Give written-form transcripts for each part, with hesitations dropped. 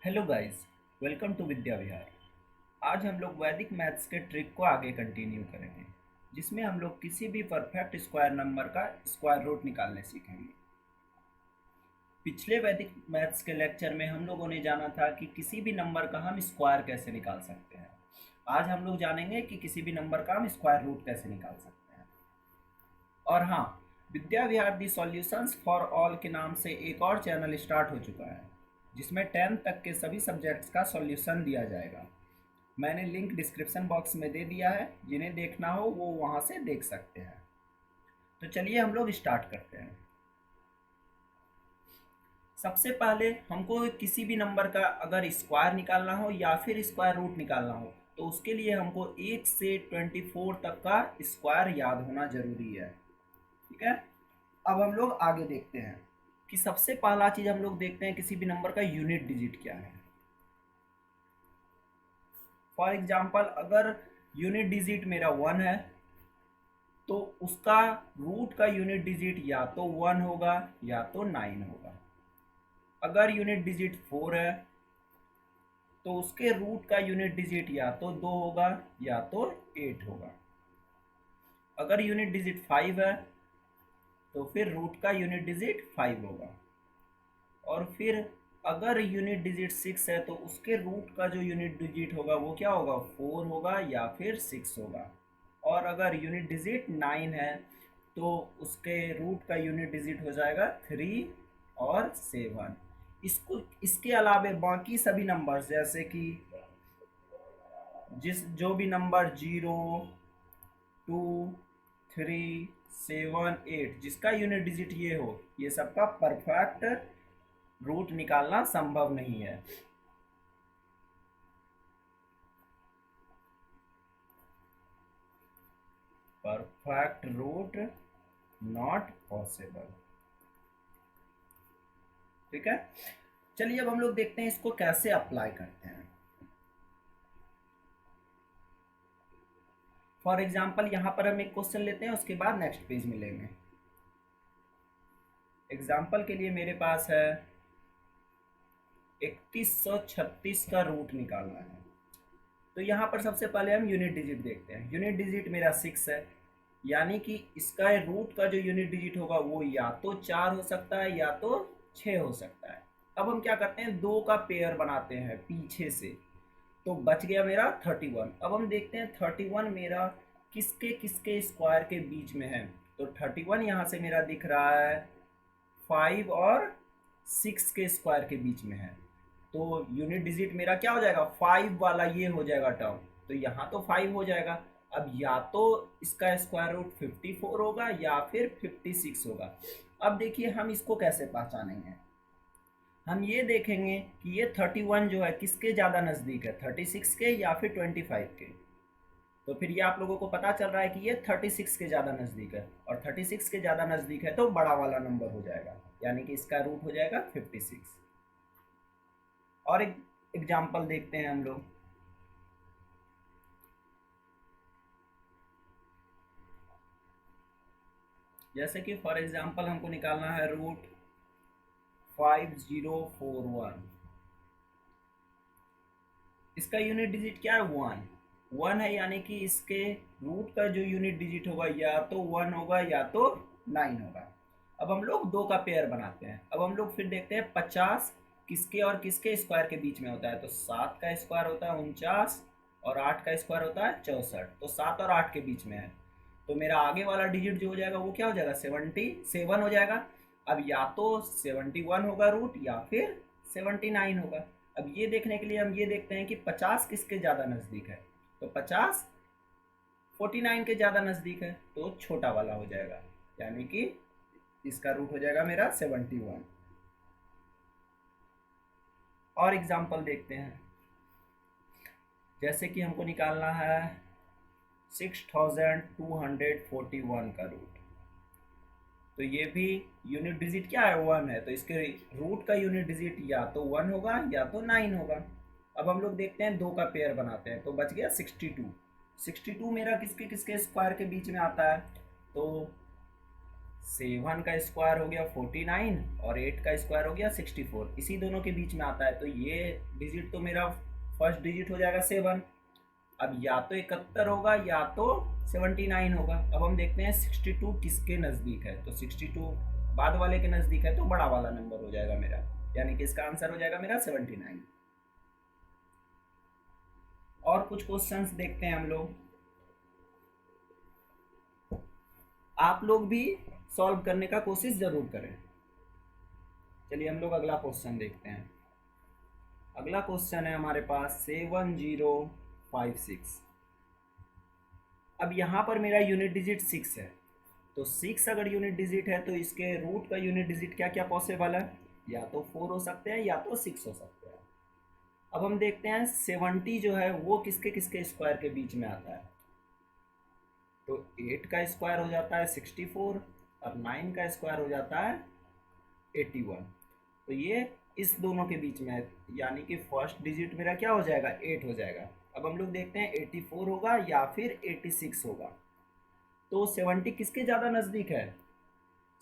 Hello guys, welcome to Vidya Vihar. आज हम लोग वैदिक मैथ्स के ट्रिक को आगे कंटिन्यू करेंगे, जिसमें हम लोग किसी भी परफेक्ट स्क्वायर नंबर का स्क्वायर रूट निकालने सीखेंगे। पिछले वैदिक मैथ्स के लेक्चर में हम लोगों ने जाना था कि किसी भी नंबर का हम स्क्वायर कैसे निकाल सकते हैं। आज हम लोग जानेंगे कि किसी भी नंबर का हम स्क्वायर रूट कैसे निकाल सकते हैं। और हाँ, विद्या विहार दी सॉल्यूशंस फॉर ऑल के नाम से एक और चैनल स्टार्ट हो चुका है, जिसमें 10th तक के सभी सब्जेक्ट्स का सॉल्यूशन दिया जाएगा। मैंने लिंक डिस्क्रिप्शन बॉक्स में दे दिया है, जिन्हें देखना हो वो वहाँ से देख सकते हैं। तो चलिए हम लोग स्टार्ट करते हैं। सबसे पहले हमको किसी भी नंबर का अगर स्क्वायर निकालना हो या फिर स्क्वायर रूट निकालना हो, तो उसके लिए हमको 1 से 24 तक का स्क्वायर याद होना जरूरी है। ठीक है, अब हम लोग आगे देखते हैं कि सबसे पहला चीज हम लोग देखते हैं किसी भी नंबर का यूनिट डिजिट क्या है। फॉर एग्जाम्पल, अगर यूनिट डिजिट मेरा 1 है तो उसका रूट का यूनिट डिजिट या तो 1 होगा या तो 9 होगा। अगर यूनिट डिजिट 4 है तो उसके रूट का यूनिट डिजिट या तो 2 होगा या तो 8 होगा। अगर यूनिट डिजिट 5 है तो फिर रूट का यूनिट डिजिट 5 होगा। और फिर अगर यूनिट डिजिट 6 है तो उसके रूट का जो यूनिट डिजिट होगा वो क्या होगा, 4 होगा या फिर 6 होगा। और अगर यूनिट डिजिट 9 है तो उसके रूट का यूनिट डिजिट हो जाएगा 3 और 7। इसको इसके अलावे बाकी सभी नंबर्स जैसे कि जो भी नंबर 0, 2, 3, 7, 8 जिसका यूनिट डिजिट ये हो, ये सबका परफेक्ट रूट निकालना संभव नहीं है। Perfect route not possible. ठीक है, चलिए अब हम लोग देखते हैं इसको कैसे अप्लाई करते हैं। फॉर एग्जाम्पल, यहां पर हम एक क्वेश्चन लेते हैं, उसके बाद नेक्स्ट पेज मिलेंगे। एग्जाम्पल के लिए मेरे पास है 3136 का रूट निकालना है। तो यहाँ पर सबसे पहले हम यूनिट डिजिट देखते हैं। यूनिट डिजिट मेरा 6 है, यानी कि इसका रूट का जो यूनिट डिजिट होगा वो या तो 4 हो सकता है या तो 6 हो सकता है। अब हम क्या करते हैं, दो का पेयर बनाते हैं पीछे से, तो बच गया मेरा 31। अब हम देखते हैं 31 मेरा किसके किसके स्क्वायर के बीच में है। तो 31 यहाँ से मेरा दिख रहा है 5 और 6 के स्क्वायर के बीच में है। तो यूनिट डिजिट मेरा क्या हो जाएगा, 5 वाला ये हो जाएगा टर्म। तो यहाँ तो 5 हो जाएगा। अब या तो इसका स्क्वायर रूट 54 होगा या फिर 56 होगा। अब देखिए हम इसको कैसे पहचानेंगे। हम ये देखेंगे कि ये 31 जो है किसके ज़्यादा नज़दीक है, 36 के या फिर 25 के। तो फिर ये आप लोगों को पता चल रहा है कि ये 36 के ज़्यादा नज़दीक है, और 36 के ज़्यादा नज़दीक है तो बड़ा वाला नंबर हो जाएगा, यानी कि इसका रूट हो जाएगा 56। और एक एग्जाम्पल देखते हैं हम लोग। जैसे कि फॉर एग्जाम्पल हमको निकालना है रूट 5041। इसका यूनिट डिजिट क्या है, 1 है, यानी कि इसके रूट का जो यूनिट डिजिट होगा या तो 1 होगा या तो 9 होगा। अब हम लोग दो का पेयर बनाते हैं। अब हम लोग फिर देखते हैं 50 किसके और किसके स्क्वायर के बीच में होता है। तो 7 का स्क्वायर होता है 49 और 8 का स्क्वायर होता है 64। तो 7 और 8 के बीच में है, तो मेरा आगे वाला डिजिट जो हो जाएगा वो क्या हो जाएगा, 77 हो जाएगा। अब या तो 71 होगा रूट या फिर 79 होगा। अब ये देखने के लिए हम ये देखते हैं कि 50 किसके ज़्यादा नज़दीक है। तो 50 49 के ज़्यादा नज़दीक है, तो छोटा वाला हो जाएगा, यानी कि इसका रूट हो जाएगा मेरा 71। और एग्जाम्पल देखते हैं। जैसे कि हमको निकालना है 6241 का रूट। तो ये भी यूनिट डिजिट क्या है, 1 है, तो इसके रूट का यूनिट डिजिट या तो 1 होगा या तो 9 होगा। अब हम लोग देखते हैं दो का पेयर बनाते हैं, तो बच गया 62। 62 मेरा किसके किसके स्क्वायर के बीच में आता है। तो 7 का स्क्वायर हो गया 49 और 8 का स्क्वायर हो गया 64, इसी दोनों के बीच में आता है। तो ये डिजिट तो मेरा फर्स्ट डिजिट हो जाएगा 7। अब या तो 71 होगा या तो 79 होगा। अब हम देखते हैं 62 किसके नज़दीक है। तो 62 बाद वाले के नज़दीक है तो बड़ा वाला नंबर हो जाएगा मेरा, यानी कि इसका आंसर हो जाएगा मेरा 79। और कुछ क्वेश्चंस देखते हैं हम लोग, आप लोग भी सॉल्व करने का कोशिश ज़रूर करें। चलिए हम लोग अगला क्वेश्चन देखते हैं। अगला क्वेश्चन है हमारे पास 7056। अब यहाँ पर मेरा यूनिट डिजिट 6 है। तो 6 अगर यूनिट डिजिट है तो इसके रूट का यूनिट डिजिट क्या क्या पॉसिबल है, या तो 4 हो सकते हैं या तो 6 हो सकते हैं। अब हम देखते हैं 70 जो है वो किसके किसके स्क्वायर के बीच में आता है। तो 8 का स्क्वायर हो जाता है 64 और 9 का स्क्वायर हो जाता है 81। तो ये इस दोनों के बीच में है, यानी कि फर्स्ट डिजिट मेरा क्या हो जाएगा 8 हो जाएगा। अब हम लोग देखते हैं 84 होगा या फिर 86 होगा। तो 70 किसके ज़्यादा नज़दीक है,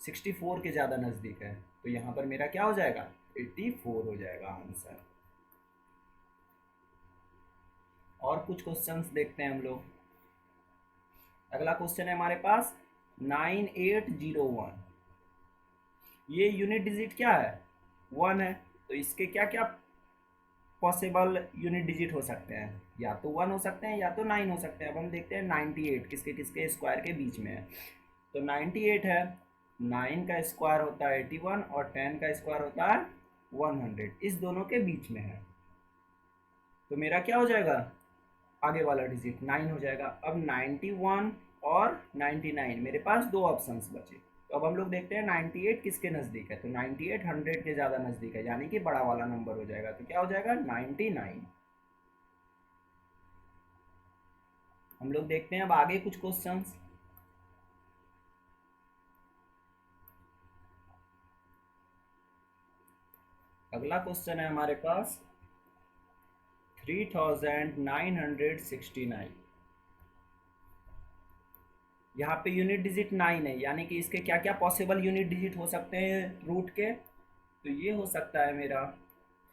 64 के ज़्यादा नज़दीक है। तो यहाँ पर मेरा क्या हो जाएगा 84 हो जाएगा आंसर। और कुछ क्वेश्चंस देखते हैं हम लोग। अगला क्वेश्चन है हमारे पास 9801। ये यूनिट डिजिट क्या है 1 है। तो इसके क्या क्या पॉसिबल यूनिट डिजिट हो सकते हैं, या तो 1 हो सकते हैं या तो 9 हो सकते हैं। अब हम देखते हैं 98 किसके किसके स्क्वायर के बीच में है। तो 98 है, 9 का स्क्वायर होता है 81 और 10 का स्क्वायर होता है 100, इस दोनों के बीच में है। तो मेरा क्या हो जाएगा आगे वाला डिजिट 9 हो जाएगा। अब 91 और 99 मेरे पास दो ऑप्शंस बचे। तो अब हम लोग देखते हैं 98 किसके नज़दीक है। तो 98 100 के ज़्यादा नज़दीक है, यानी कि बड़ा वाला नंबर हो जाएगा। तो क्या हो जाएगा 99। हम लोग देखते हैं अब आगे कुछ क्वेश्चंस। अगला क्वेश्चन है हमारे पास 3969। यहाँ पे यूनिट डिजिट 9 है, यानी कि इसके क्या क्या पॉसिबल यूनिट डिजिट हो सकते हैं रूट के। तो ये हो सकता है मेरा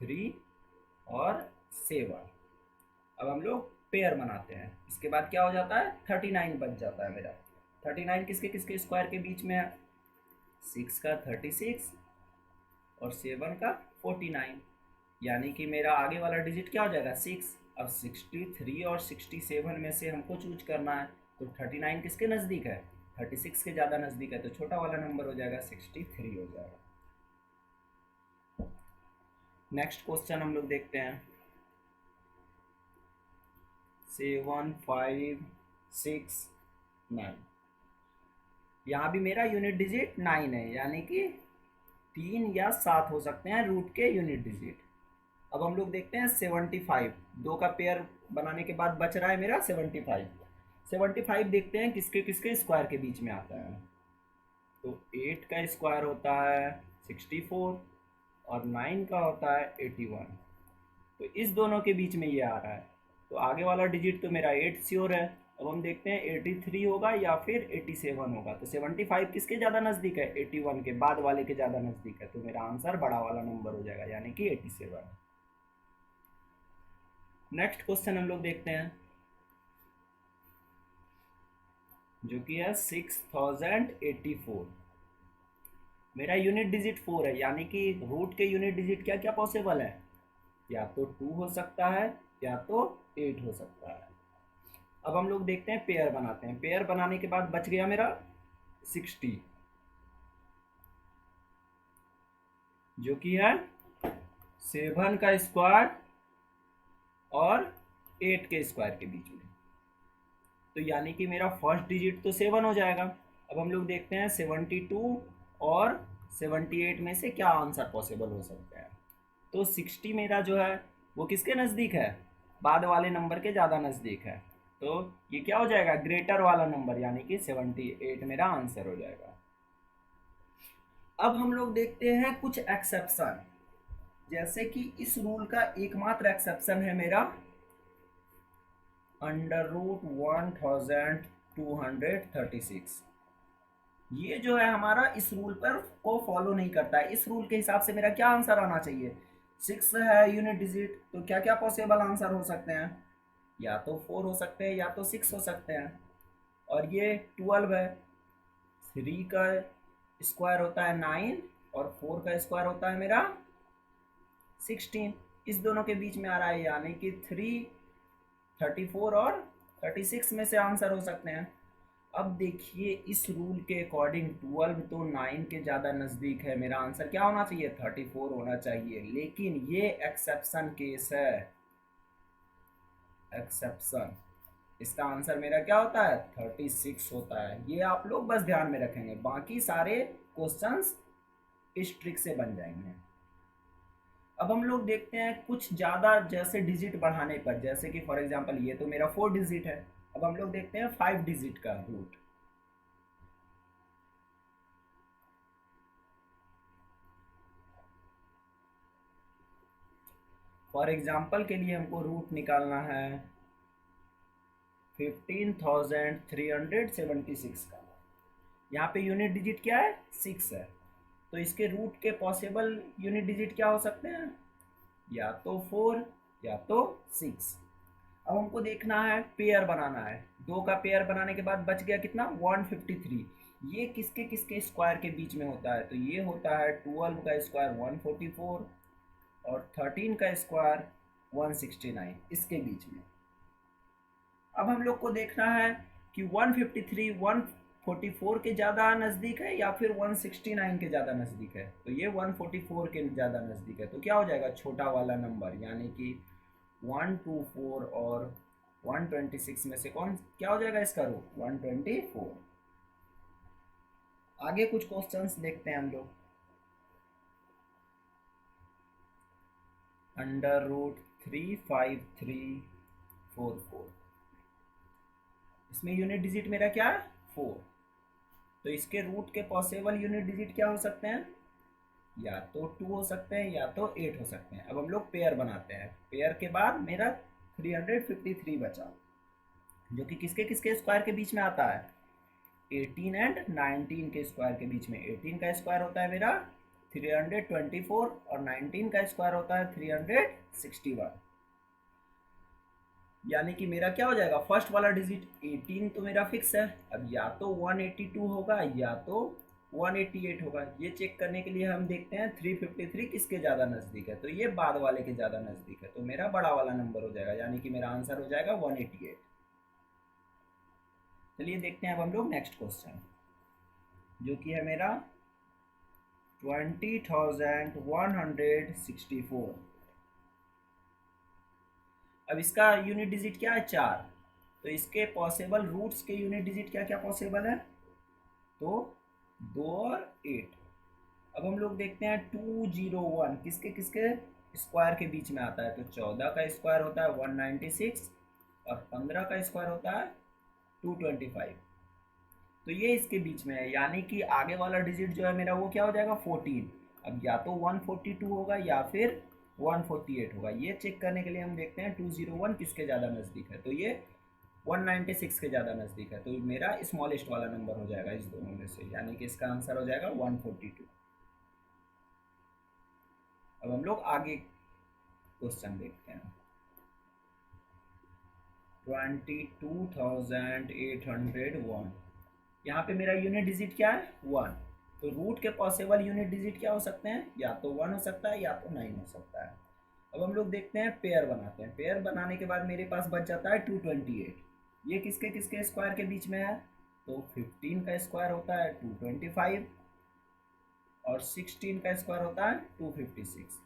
3 और 7। अब हम लोग पेयर बनाते हैं, इसके बाद क्या हो जाता है 39 बच जाता है मेरा। 39 किसके किसके स्क्वायर के बीच में है, 6 का 36 और 7 का 49, यानी कि मेरा आगे वाला डिजिट क्या हो जाएगा 6। अब 63 और 67 में से हमको चूज करना है। तो 39 किसके नज़दीक है 36 के ज़्यादा नज़दीक है, तो छोटा वाला नंबर हो जाएगा 63 हो जाएगा। नेक्स्ट क्वेश्चन हम लोग देखते हैं 7569। यहाँ भी मेरा यूनिट डिजिट 9 है, यानी कि 3 या 7 हो सकते हैं रूट के यूनिट डिजिट। अब हम लोग देखते हैं 75, दो का पेयर बनाने के बाद बच रहा है मेरा 75। 75 देखते हैं किसके किसके स्क्वायर के बीच में आता है। तो 8 का स्क्वायर होता है 64 और 9 का होता है 81। तो इस दोनों के बीच में ये आ रहा है। तो आगे वाला डिजिट तो मेरा 8 श्योर है। अब हम देखते हैं 83 होगा या फिर 87 होगा। तो 75 किसके ज़्यादा नज़दीक है 81 के बाद वाले के ज़्यादा नज़दीक है। तो मेरा आंसर बड़ा वाला नंबर हो जाएगा, यानी कि 87। नेक्स्ट क्वेश्चन हम लोग देखते हैं जो कि है 6084। मेरा यूनिट डिजिट 4 है, यानी कि रूट के यूनिट डिजिट क्या क्या पॉसिबल है, या तो 2 हो सकता है या तो 8 हो सकता है। अब हम लोग देखते हैं पेयर बनाते हैं। पेयर बनाने के बाद बच गया मेरा 60, जो कि है 7 का स्क्वायर और 8 के स्क्वायर के बीच में। तो यानी कि मेरा फर्स्ट डिजिट तो 7 हो जाएगा। अब हम लोग देखते हैं 72 और 78 में से क्या आंसर पॉसिबल हो सकता है। तो 60 मेरा जो है वो किसके नज़दीक है, बाद वाले नंबर के ज़्यादा नज़दीक है। तो ये क्या हो जाएगा ग्रेटर वाला नंबर, यानी कि 78 मेरा आंसर हो जाएगा। अब हम लोग देखते हैं कुछ एक्सेप्शन, जैसे कि इस रूल का एकमात्र एक्सेप्शन है मेरा √1236, ये जो है हमारा इस रूल पर को फॉलो नहीं करता है। इस रूल के हिसाब से मेरा क्या आंसर आना चाहिए, 6 है यूनिट डिजिट, तो क्या क्या पॉसिबल आंसर हो सकते हैं, या तो 4 हो सकते हैं या तो 6 हो सकते हैं। और ये 12 है, 3 का स्क्वायर होता है 9 और 4 का स्क्वायर होता है मेरा 16, इस दोनों के बीच में आ रहा है, यानी कि 3, 34 और 36 में से आंसर हो सकते हैं। अब देखिए इस रूल के अकॉर्डिंग 12 तो 9 के ज़्यादा नज़दीक है, मेरा आंसर क्या होना चाहिए, 34 होना चाहिए। लेकिन ये एक्सेप्शन केस है, एक्सेप्शन, इसका आंसर मेरा क्या होता है, 36 होता है। ये आप लोग बस ध्यान में रखेंगे, बाकी सारे क्वेश्चंस इस ट्रिक से बन जाएंगे। अब हम लोग देखते हैं कुछ ज़्यादा जैसे डिजिट बढ़ाने पर, जैसे कि फॉर एग्जांपल ये तो मेरा 4 डिजिट है, अब हम लोग देखते हैं 5 डिजिट का रूट। फॉर एग्जांपल के लिए हमको रूट निकालना है 15,376 का। यहाँ पे यूनिट डिजिट क्या है, 6 है, तो इसके रूट के पॉसिबल यूनिट डिजिट क्या हो सकते हैं, या तो 4 या तो 6। अब हमको देखना है पेयर बनाना है, दो का पेयर बनाने के बाद बच गया कितना, 153। ये किसके किसके स्क्वायर के बीच में होता है, तो ये होता है 12 का स्क्वायर 144 और 13 का स्क्वायर 169, इसके बीच में। अब हम लोग को देखना है कि 153 144 के ज़्यादा नज़दीक है या फिर 169 के ज़्यादा नज़दीक है, तो ये 144 के ज़्यादा नज़दीक है, तो क्या हो जाएगा छोटा वाला नंबर, यानी कि 124 और 126 में से कौन क्या हो जाएगा इसका रूट, 124। आगे कुछ क्वेश्चंस देखते हैं हम लोग। अंडर रूट 35344, इसमें यूनिट डिजिट मेरा क्या है, 4, तो इसके रूट के पॉसिबल यूनिट डिजिट क्या हो सकते हैं, या तो 2 हो सकते हैं या तो 8 हो सकते हैं। अब हम लोग पेयर बनाते हैं, पेयर के बाद मेरा 353 बचा, जो कि किसके किसके स्क्वायर के बीच में आता है, 18 एंड 19 के स्क्वायर के बीच में। 18 का स्क्वायर होता है मेरा 324 और 19 का स्क्वायर होता है 361, यानी कि मेरा क्या हो जाएगा, फर्स्ट वाला डिजिट 18 तो मेरा फिक्स है, अब या तो 182 होगा या तो 188 होगा। ये चेक करने के लिए हम देखते हैं 353 किसके ज़्यादा नज़दीक है, तो ये बाद वाले के ज़्यादा नज़दीक है, तो मेरा बड़ा वाला नंबर हो जाएगा, यानी कि मेरा आंसर हो जाएगा 188। चलिए देखते हैं अब हम लोग नेक्स्ट क्वेश्चन, जो कि है मेरा 20,164। अब इसका यूनिट डिजिट क्या है, 4, तो इसके पॉसिबल रूट्स के यूनिट डिजिट क्या क्या पॉसिबल है, तो 2 और 8। अब हम लोग देखते हैं 201 किसके किसके स्क्वायर के बीच में आता है, तो 14 का स्क्वायर होता है 196 और 15 का स्क्वायर होता है 225, तो ये इसके बीच में है, यानी कि आगे वाला डिजिट जो है मेरा वो क्या हो जाएगा, 14। अब या तो 142 होगा या फिर 148 होगा। ये चेक करने के लिए हम देखते हैं 201 किसके ज़्यादा नज़दीक है, तो ये 196 के ज़्यादा नज़दीक है, तो मेरा स्मॉलेस्ट वाला नंबर हो जाएगा इस दोनों में से, यानी कि इसका आंसर हो जाएगा 142। अब हम लोग आगे क्वेश्चन देखते हैं, 22,801, यहाँ पे मेरा यूनिट डिजिट क्या है, 1, तो रूट के पॉसिबल यूनिट डिजिट क्या हो सकते हैं, या तो 1 हो सकता है या तो 9 हो सकता है। अब हम लोग देखते हैं पेयर बनाते हैं, पेयर बनाने के बाद मेरे पास बच जाता है 228, ये किसके किसके स्क्वायर के बीच में है, तो 15 का स्क्वायर होता है 225 और 16 का स्क्वायर होता है 256,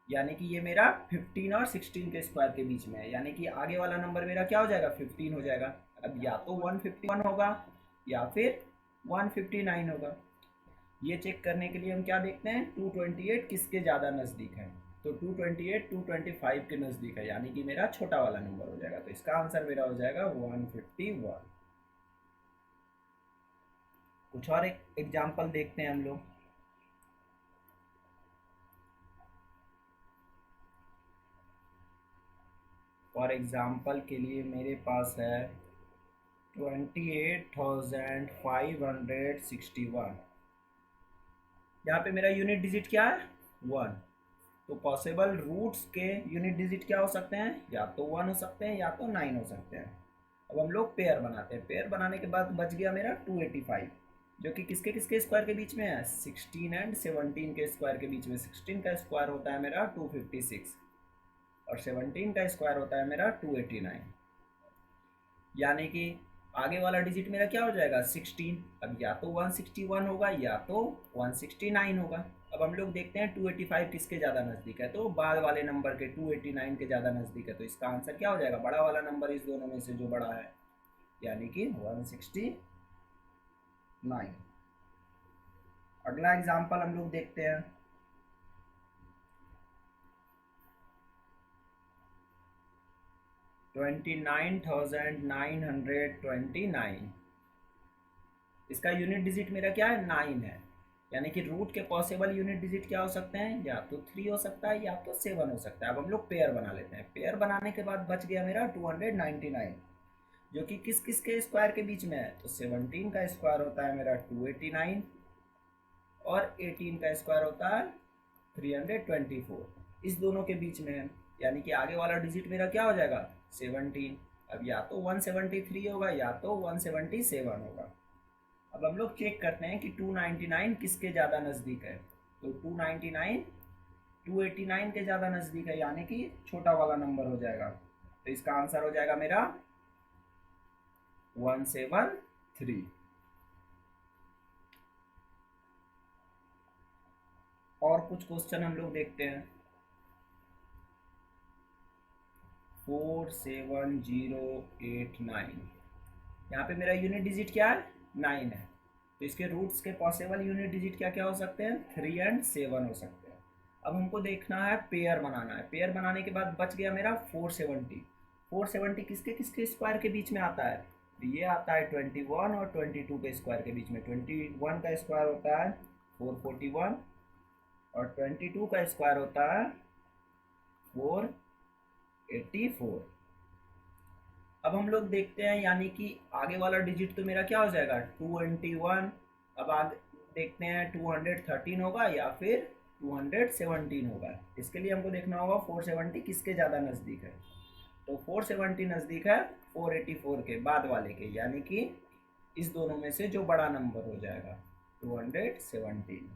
यानी कि ये मेरा 15 और 16 के स्क्वायर के बीच में है, यानी कि आगे वाला नंबर मेरा क्या हो जाएगा, 15 हो जाएगा। अब या तो 151 होगा या फिर 159 होगा। ये चेक करने के लिए हम क्या देखते हैं, 228 किसके ज़्यादा नज़दीक है, तो 228 225 के नज़दीक है, यानी कि मेरा छोटा वाला नंबर हो जाएगा, तो इसका आंसर मेरा हो जाएगा 151। कुछ और एक एग्जाम्पल देखते हैं हम लोग। फॉर एग्जाम्पल के लिए मेरे पास है 28,561। यहाँ पे मेरा यूनिट डिजिट क्या है? 1। तो पॉसिबल रूट्स के यूनिट डिजिट क्या हो सकते हैं? या तो 1 हो सकते हैं या तो 9 हो सकते हैं। अब हम लोग पेयर बनाते हैं। पेयर बनाने के बाद बच गया मेरा 285, जो कि किसके किसके स्क्वायर के बीच में है? 16 एंड 17 के स्क्वायर के बीच में। 16 का स्क्वायर होता है मेरा 256 और 17 का स्क्वायर होता है मेरा 289। यानी कि आगे वाला डिजिट मेरा क्या हो जाएगा? 16। अब या तो 161 होगा या तो 169 होगा। अब हम लोग देखते हैं 285 किसके ज़्यादा नज़दीक है, तो बाद वाले नंबर के 289 के ज़्यादा नज़दीक है। तो इसका आंसर क्या हो जाएगा? बड़ा वाला नंबर इस दोनों में से जो बड़ा है, यानी कि 169। अगला एग्जाम्पल हम लोग देखते हैं। $29,929। इसका यूनिट डिजिट मेरा क्या है? 9 है। यानी कि रूट के पॉसिबल यूनिट डिजिट क्या हो सकते हैं? या तो 3 हो सकता है या तो 7 हो सकता है। अब हम लोग पेयर बना लेते हैं। पेयर बनाने के बाद बच गया मेरा 299, जो कि किस किस के स्क्वायर के बीच में है? तो 17 का स्क्वायर होता है मेरा 289 और 18 का स्क्वायर होता है 324, इस दोनों के बीच में है। यानी कि आगे वाला डिजिट मेरा क्या हो जाएगा? 17। अब या तो 173 होगा या तो 177 होगा। अब हम लोग चेक करते हैं कि 299 किसके ज़्यादा नज़दीक है। तो 299 289 के ज़्यादा नज़दीक है, यानी कि छोटा वाला नंबर हो जाएगा। तो इसका आंसर हो जाएगा मेरा 173। और कुछ क्वेश्चन हम लोग देखते हैं। 47089। यहाँ पे मेरा यूनिट डिजिट क्या है? 9 है। तो इसके रूट्स के पॉसिबल यूनिट डिजिट क्या क्या हो सकते हैं? 3 एंड 7 हो सकते हैं। अब हमको देखना है, पेयर बनाना है। पेयर बनाने के बाद बच गया मेरा 470। 470 किसके किसके स्क्वायर के बीच में आता है? तो ये आता है 21 और 22 के स्क्वायर के बीच में। 21 का स्क्वायर होता है 441 और 22 का स्क्वायर होता है 484। अब हम लोग देखते हैं, यानी कि आगे वाला डिजिट तो मेरा क्या हो जाएगा? 221। अब आगे देखते हैं 213 होगा या फिर 217 होगा। इसके लिए हमको देखना होगा 470 किसके ज़्यादा नज़दीक है। तो 470 नज़दीक है 484 के बाद वाले के, यानी कि इस दोनों में से जो बड़ा नंबर हो जाएगा 217।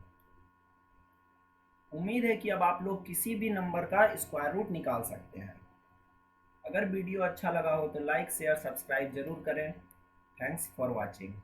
उम्मीद है कि अब आप लोग किसी भी नंबर का स्क्वायर रूट निकाल सकते हैं। अगर वीडियो अच्छा लगा हो तो लाइक शेयर सब्सक्राइब जरूर करें। Thanks for watching.